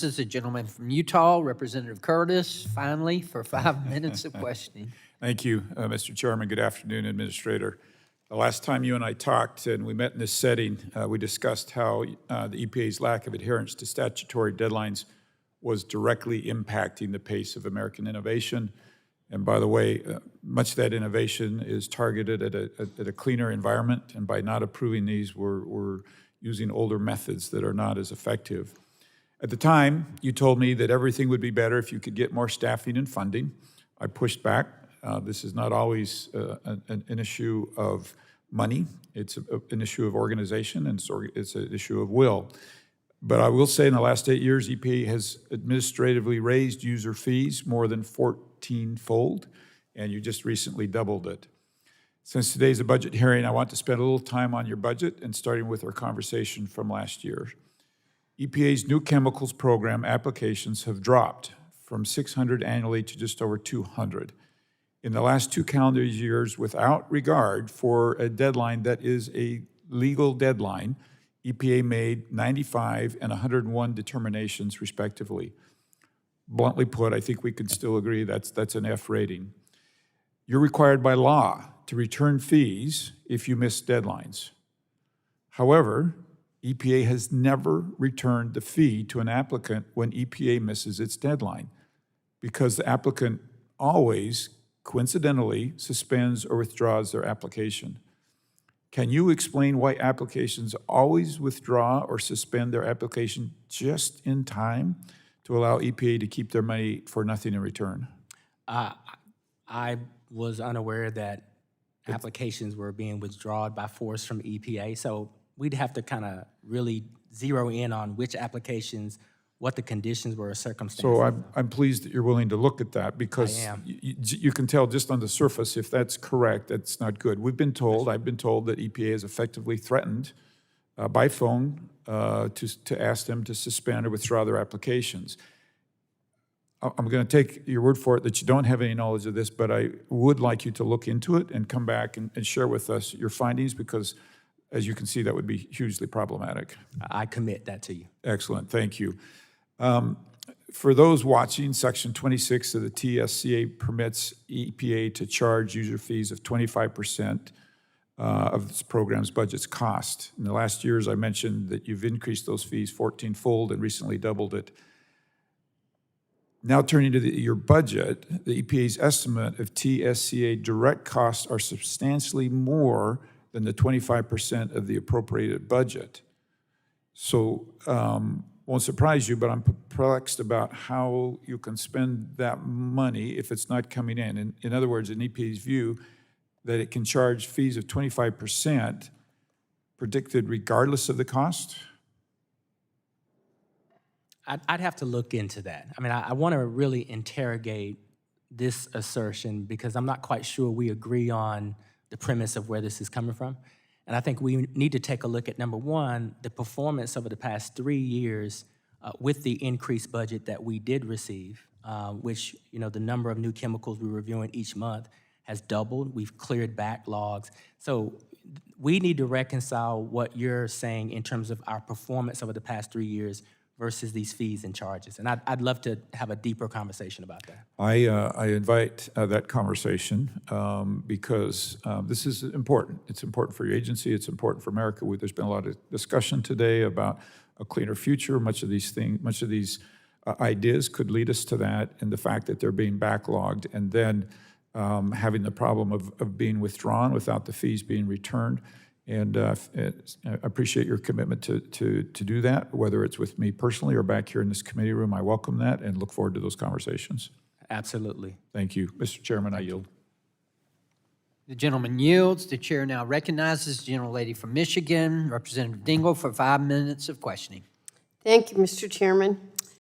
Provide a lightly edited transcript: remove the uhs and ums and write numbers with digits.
This is a gentleman from Utah, Representative Curtis, finally, for 5 minutes of questioning. Thank you, Mr. Chairman. Good afternoon, Administrator. The last time you and I talked and we met in this setting, we discussed how the EPA's lack of adherence to statutory deadlines was directly impacting the pace of American innovation. And by the way, much of that innovation is targeted at a cleaner environment, and by not approving these, we're using older methods that are not as effective. At the time, you told me that everything would be better if you could get more staffing and funding. I pushed back. This is not always an issue of money. It's an issue of organization, and it's an issue of will. But I will say in the last 8 years, EPA has administratively raised user fees more than 14-fold, and you just recently doubled it. Since today's a budget hearing, I want to spend a little time on your budget and starting with our conversation from last year. EPA's new chemicals program applications have dropped from 600 annually to just over 200. In the last 2 calendar years, without regard for a deadline that is a legal deadline, EPA made 95 and 101 determinations, respectively. Bluntly put, I think we can still agree that's an F rating. You're required by law to return fees if you miss deadlines. However, EPA has never returned the fee to an applicant when EPA misses its deadline, because the applicant always, coincidentally, suspends or withdraws their application. Can you explain why applications always withdraw or suspend their application just in time to allow EPA to keep their money for nothing in return? I was unaware that applications were being withdrawn by force from EPA, so we'd have to kind of really zero in on which applications, what the conditions were or circumstances. So I'm pleased that you're willing to look at that, because you can tell just on the surface if that's correct, that's not good. I've been told that EPA has effectively threatened by phone to ask them to suspend or withdraw their applications. I'm going to take your word for it that you don't have any knowledge of this, but I would like you to look into it and come back and share with us your findings, because as you can see, that would be hugely problematic. I commit that to you. Excellent, thank you. For those watching, Section 26 of the TSCA permits EPA to charge user fees of 25% of this program's budget's cost. In the last years, I mentioned that you've increased those fees 14-fold and recently doubled it. Now turning to your budget, the EPA's estimate of TSCA direct costs are substantially more than the 25% of the appropriated budget. So, won't surprise you, but I'm perplexed about how you can spend that money if it's not coming in. In other words, in EPA's view, that it can charge fees of 25% predicted regardless of the cost? I'd have to look into that. I mean, I want to really interrogate this assertion, because I'm not quite sure we agree on the premise of where this is coming from. And I think we need to take a look at, number one, the performance over the past 3 years with the increased budget that we did receive, which, the number of new chemicals we're reviewing each month has doubled. We've cleared backlogs. So we need to reconcile what you're saying in terms of our performance over the past 3 years versus these fees and charges. And I'd love to have a deeper conversation about that. I invite that conversation because this is important. It's important for your agency. It's important for America. There's been a lot of discussion today about a cleaner future. Much of these ideas could lead us to that, and the fact that they're being backlogged and then having the problem of being withdrawn without the fees being returned. And I appreciate your commitment to do that, whether it's with me personally or back here in this committee room. I welcome that and look forward to those conversations. Absolutely. Thank you. Mr. Chairman, I yield. The gentleman yields. The chair now recognizes the gentlelady from Michigan, Representative Dingell, for 5 minutes of questioning. Thank you, Mr. Chairman.